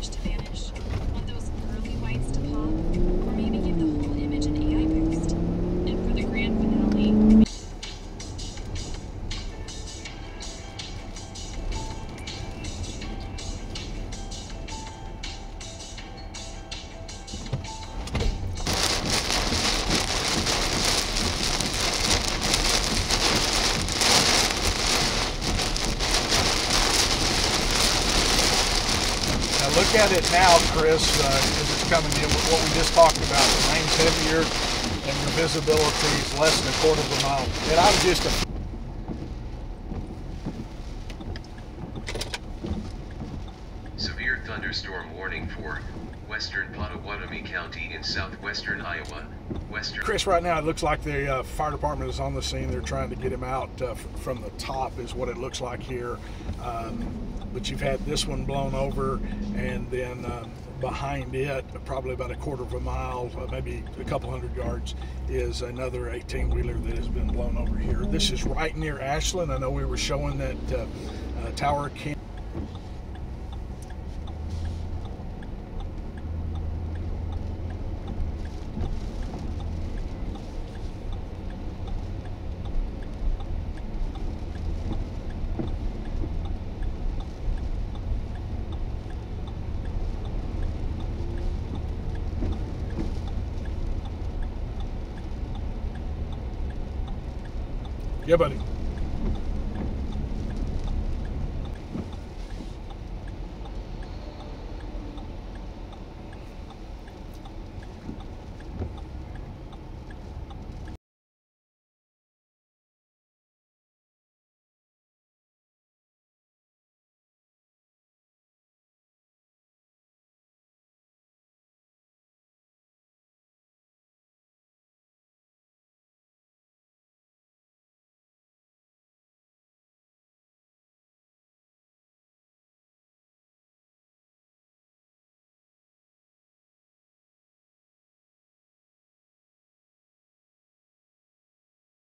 to vanish. Want those pearly whites to pop? Or maybe give the whole image an AI boost. And for the grand finale... Look at it now, Chris, as it's coming in with what we just talked about. The rain's heavier and your visibility is less than a quarter of a mile. And I'm just Severe thunderstorm warning for western Pottawatomie County in southwestern Iowa. Chris, right now it looks like the fire department is on the scene. They're trying to get him out from the top is what it looks like here. But you've had this one blown over, and then behind it, probably about a quarter of a mile, maybe a couple hundred yards, is another 18-wheeler that has been blown over here. This is right near Ashland. I know we were showing that tower cam. Yeah, buddy.